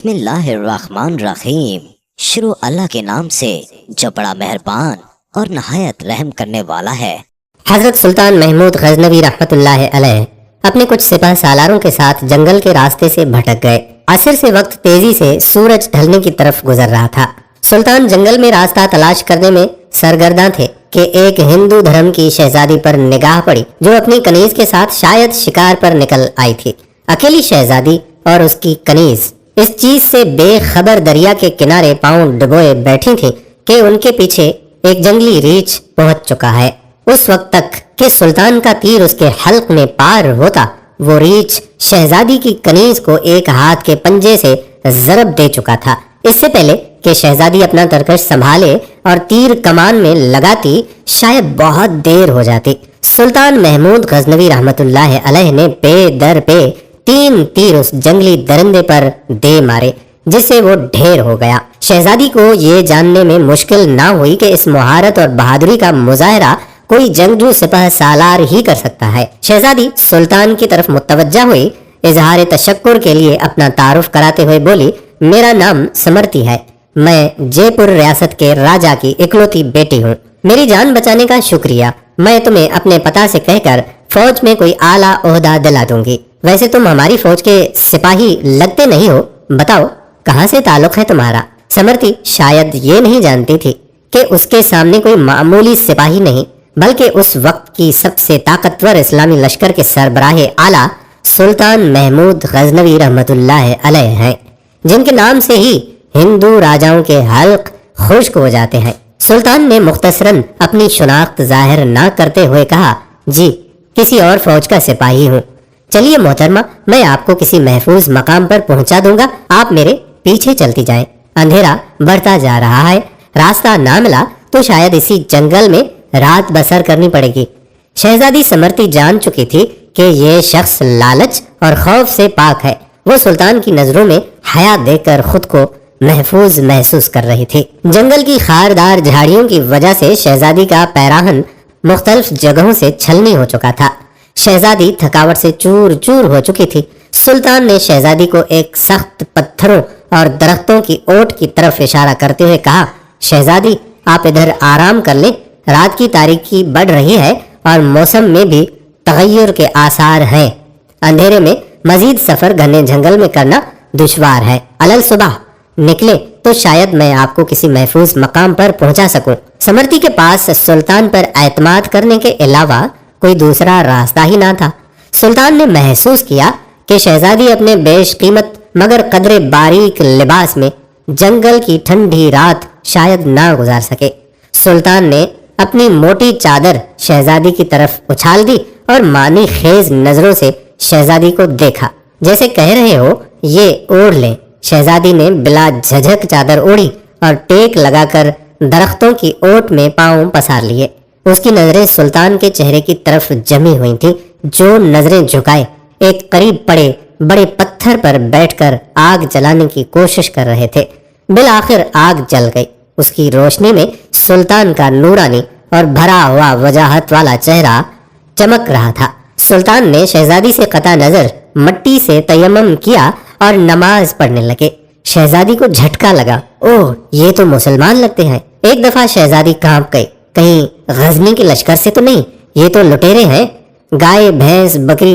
بسم اللہ الرحمن الرحیم۔ شروع اللہ کے نام سے جو بڑا مہربان اور نہایت رحم کرنے والا ہے۔ حضرت سلطان محمود غزنوی رحمۃ اللہ علیہ اپنے کچھ سپہ سالاروں کے ساتھ جنگل کے راستے سے بھٹک گئے۔ عصر سے وقت تیزی سے سورج ڈھلنے کی طرف گزر رہا تھا۔ سلطان جنگل میں راستہ تلاش کرنے میں سرگرداں تھے کہ ایک ہندو دھرم کی شہزادی پر نگاہ پڑی جو اپنی کنیز کے ساتھ شاید شکار پر نکل آئی تھی۔ اکیلی شہزادی اور اس کی کنیز اس چیز سے بے خبر دریا کے کنارے پاؤں ڈبوئے بیٹھی تھی کہ ان کے پیچھے ایک جنگلی ریچھ پہنچ چکا ہے۔ اس وقت تک کہ سلطان کا تیر اس کے حلق میں پار ہوتا، وہ ریچھ شہزادی کی کنیز کو ایک ہاتھ کے پنجے سے ضرب دے چکا تھا۔ اس سے پہلے کہ شہزادی اپنا ترکش سنبھالے اور تیر کمان میں لگاتی، شاید بہت دیر ہو جاتی۔ سلطان محمود غزنوی رحمۃ اللہ علیہ نے پے در پے 3 تیر اس جنگلی درندے پر دے مارے، جس سے وہ ڈھیر ہو گیا۔ شہزادی کو یہ جاننے میں مشکل نہ ہوئی کہ اس مہارت اور بہادری کا مظاہرہ کوئی جنگجو سپہ سالار ہی کر سکتا ہے۔ شہزادی سلطان کی طرف متوجہ ہوئی، اظہار تشکر کے لیے اپنا تعارف کراتے ہوئے بولی، میرا نام سمرتی ہے، میں جے پور ریاست کے راجا کی اکلوتی بیٹی ہوں۔ میری جان بچانے کا شکریہ، میں تمہیں اپنے پتہ سے کہہ کر فوج میں کوئی اعلیٰ عہدہ دلا دوں گی۔ ویسے تم ہماری فوج کے سپاہی لگتے نہیں ہو، بتاؤ کہاں سے تعلق ہے تمہارا؟ سمرتی شاید یہ نہیں جانتی تھی کہ اس کے سامنے کوئی معمولی سپاہی نہیں بلکہ اس وقت کی سب سے طاقتور اسلامی لشکر کے سربراہ اعلیٰ سلطان محمود غزنوی رحمۃ اللہ علیہ ہیں، جن کے نام سے ہی ہندو راجاؤں کے حلق خشک ہو جاتے ہیں۔ سلطان نے مختصراً اپنی شناخت ظاہر نہ کرتے ہوئے کہا، جی کسی اور فوج کا سپاہی ہوں۔ چلیے محترمہ، میں آپ کو کسی محفوظ مقام پر پہنچا دوں گا، آپ میرے پیچھے چلتی جائیں۔ اندھیرا بڑھتا جا رہا ہے، راستہ نہ ملا تو شاید اسی جنگل میں رات بسر کرنی پڑے گی۔ شہزادی سمرتی جان چکی تھی کہ یہ شخص لالچ اور خوف سے پاک ہے۔ وہ سلطان کی نظروں میں حیا دیکھ کر خود کو محفوظ محسوس کر رہی تھی۔ جنگل کی خاردار جھاڑیوں کی وجہ سے شہزادی کا پیراہن مختلف جگہوں سے چھلنی ہو چکا تھا۔ شہزادی تھکاوٹ سے چور چور ہو چکی تھی۔ سلطان نے شہزادی کو ایک سخت پتھروں اور درختوں کی اوٹ کی طرف اشارہ کرتے ہوئے کہا، شہزادی آپ ادھر آرام کر لیں، رات کی تاریکی بڑھ رہی ہے اور موسم میں بھی تغیر کے آثار ہیں۔ اندھیرے میں مزید سفر گھنے جنگل میں کرنا دشوار ہے، علل صبح نکلے تو شاید میں آپ کو کسی محفوظ مقام پر پہنچا سکوں۔ سمرتی کے پاس سلطان پر اعتماد کرنے کے علاوہ کوئی دوسرا راستہ ہی نہ تھا۔ سلطان نے محسوس کیا کہ شہزادی اپنے بیش قیمت مگر قدرے باریک لباس میں جنگل کی ٹھنڈی رات شاید نہ گزار سکے۔ سلطان نے اپنی موٹی چادر شہزادی کی طرف اچھال دی اور معنی خیز نظروں سے شہزادی کو دیکھا، جیسے کہہ رہے ہو یہ اوڑھ لیں۔ شہزادی نے بلا جھجھک چادر اوڑھی اور ٹیک لگا کر درختوں کی اوٹ میں پاؤں پسار لیے۔ اس کی نظریں سلطان کے چہرے کی طرف جمی ہوئی تھیں، جو نظریں جھکائے ایک قریب پڑے بڑے پتھر پر بیٹھ کر آگ جلانے کی کوشش کر رہے تھے۔ بالآخر آگ جل گئی۔ اس کی روشنی میں سلطان کا نورانی اور بھرا ہوا وجاہت والا چہرہ چمک رہا تھا۔ سلطان نے شہزادی سے قطع نظر مٹی سے تیمم کیا اور نماز پڑھنے لگے۔ شہزادی کو جھٹکا لگا، اوہ یہ تو مسلمان لگتے ہیں۔ ایک دفعہ شہزادی کانپ گئی، کہیں غزنی کے لشکر سے تو نہیں؟ یہ تو لٹیرے ہیں، گائے بھینس بکری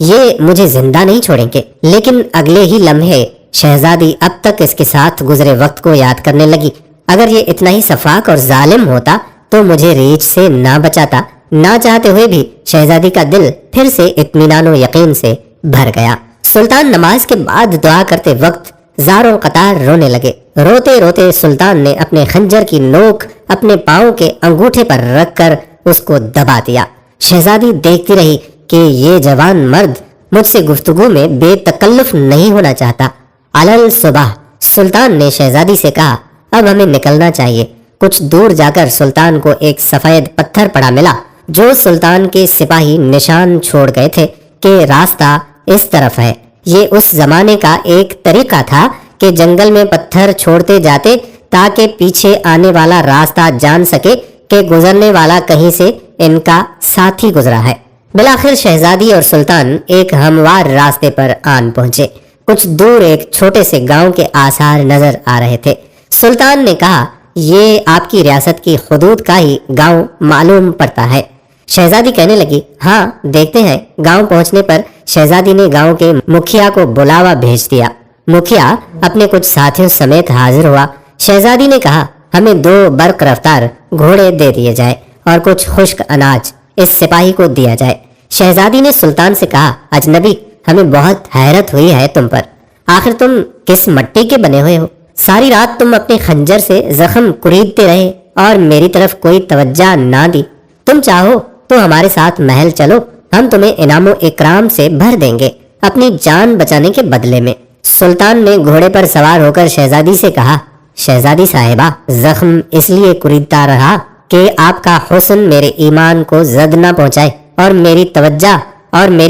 یہ مجھے زندہ نہیں چھوڑیں گے۔ لیکن اگلے ہی لمحے شہزادی اب تک اس کے ساتھ گزرے وقت کو یاد کرنے لگی، اگر یہ اتنا ہی شفاق اور ظالم ہوتا تو مجھے ریچھ سے نہ بچاتا۔ نہ چاہتے ہوئے بھی شہزادی کا دل پھر سے اطمینان و یقین سے بھر گیا۔ سلطان نماز کے بعد دعا کرتے وقت زاروں قطار رونے لگے۔ روتے روتے سلطان نے اپنے خنجر کی نوک اپنے پاؤں کے انگوٹھے پر رکھ کر اس کو دبا دیا۔ شہزادی دیکھتی رہی کہ یہ جوان مرد مجھ سے گفتگو میں بے تکلف نہیں ہونا چاہتا۔ علل صبح سلطان نے شہزادی سے کہا، اب ہمیں نکلنا چاہیے۔ کچھ دور جا کر سلطان کو ایک سفید پتھر پڑا ملا، جو سلطان کے سپاہی نشان چھوڑ گئے تھے کہ راستہ اس طرف ہے۔ یہ اس زمانے کا ایک طریقہ تھا کہ جنگل میں پتھر چھوڑتے جاتے تاکہ پیچھے آنے والا راستہ جان سکے کہ گزرنے والا کہیں سے ان کا ساتھی گزرا ہے۔ بالآخر شہزادی اور سلطان ایک ہموار راستے پر آن پہنچے۔ کچھ دور ایک چھوٹے سے گاؤں کے آثار نظر آ رہے تھے۔ سلطان نے کہا یہ آپ کی ریاست کی حدود کا ہی گاؤں معلوم پڑتا ہے۔ شہزادی کہنے لگی ہاں دیکھتے ہیں۔ گاؤں پہنچنے پر شہزادی نے گاؤں کے مکھیا کو بلاوا بھیج دیا۔ مکھیا اپنے کچھ ساتھیوں سمیت حاضر ہوا۔ شہزادی نے کہا ہمیں 2 برق رفتار گھوڑے دے دیے جائے اور کچھ خشک اناج اس سپاہی کو دیا جائے۔ شہزادی نے سلطان سے کہا اجنبی ہمیں بہت حیرت ہوئی ہے تم پر، آخر تم کس مٹی کے بنے ہوئے ہو؟ ساری رات تم اپنے خنجر سے زخم کریدتے رہے اور میری طرف کوئی توجہ نہ دی۔ تم چاہو تو ہمارے ساتھ محل چلو، ہم تمہیں انعام و اکرام سے بھر دیں گے اپنی جان بچانے کے بدلے میں۔ سلطان نے گھوڑے پر سوار ہو کر شہزادی سے کہا شہزادی صاحبہ زخم اس لیے کریدتا رہا کہ آپ کا حسن میرے ایمان کو زد نہ پہنچائے اور میری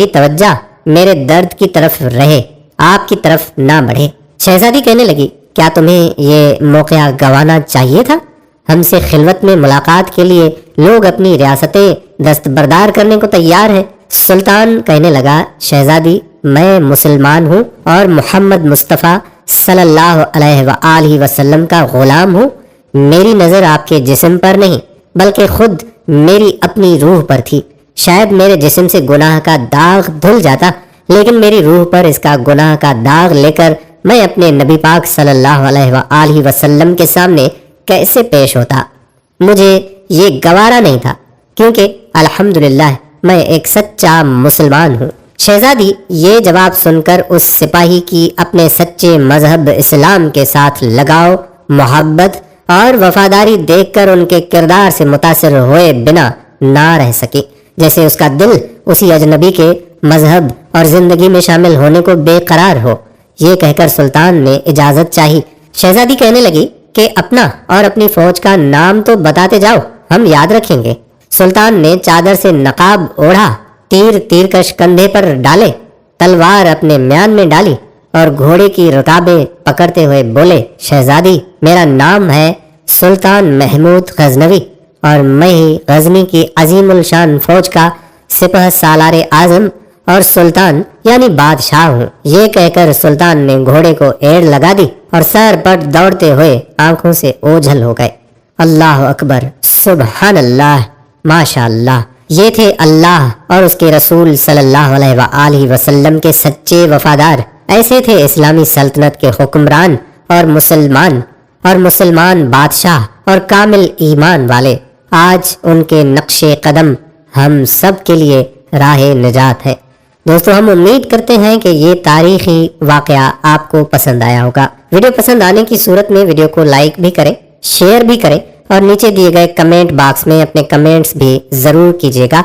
توجہ میرے درد کی طرف رہے، آپ کی طرف نہ بڑھے۔ شہزادی کہنے لگی کیا تمہیں یہ موقع گنوانا چاہیے تھا؟ ہم سے خلوت میں ملاقات کے لیے لوگ اپنی ریاستیں دستبردار کرنے کو تیار ہیں۔ سلطان کہنے لگا شہزادی میں مسلمان ہوں اور محمد مصطفیٰ صلی اللہ علیہ وآلہ وسلم کا غلام ہوں۔ میری نظر آپ کے جسم پر نہیں بلکہ خود میری اپنی روح پر تھی۔ شاید میرے جسم سے گناہ کا داغ دھل جاتا، لیکن میری روح پر اس کا گناہ کا داغ لے کر میں اپنے نبی پاک صلی اللہ علیہ وآلہ وسلم کے سامنے کیسے پیش ہوتا؟ مجھے یہ گوارا نہیں تھا کیونکہ الحمدللہ میں ایک سچا مسلمان ہوں۔ شہزادی یہ جواب سن کر اس سپاہی کی اپنے سچے مذہب اسلام کے ساتھ لگاؤ، محبت اور وفاداری دیکھ کر ان کے کردار سے متاثر ہوئے بنا نہ رہ سکی، جیسے اس کا دل اسی اجنبی کے مذہب اور زندگی میں شامل ہونے کو بے قرار ہو۔ یہ کہہ کر سلطان نے اجازت چاہی۔ شہزادی کہنے لگی کہ اپنا اور اپنی فوج کا نام تو بتاتے جاؤ، ہم یاد رکھیں گے۔ سلطان نے چادر سے نقاب اوڑھا، تیر کش کندھے پر ڈالے، تلوار اپنے میان میں ڈالی اور گھوڑے کی رکابیں پکڑتے ہوئے بولے شہزادی میرا نام ہے سلطان محمود غزنوی اور میں ہی غزنی کی عظیم الشان فوج کا سپہ سالار اعظم اور سلطان یعنی بادشاہ ہوں۔ یہ کہہ کر سلطان نے گھوڑے کو ایڑ لگا دی اور سر پٹ دوڑتے ہوئے آنکھوں سے اوجھل ہو گئے۔ اللہ اکبر، سبحان اللہ، ماشاء اللہ۔ یہ تھے اللہ اور اس کے رسول صلی اللہ علیہ وآلہ وسلم کے سچے وفادار۔ ایسے تھے اسلامی سلطنت کے حکمران اور مسلمان بادشاہ اور کامل ایمان والے۔ آج ان کے نقش قدم ہم سب کے لیے راہ نجات ہے۔ دوستو ہم امید کرتے ہیں کہ یہ تاریخی واقعہ آپ کو پسند آیا ہوگا۔ ویڈیو پسند آنے کی صورت میں ویڈیو کو لائک بھی کریں، شیئر بھی کریں اور نیچے دیے گئے کمنٹ باکس میں اپنے کمنٹس بھی ضرور کیجیے گا۔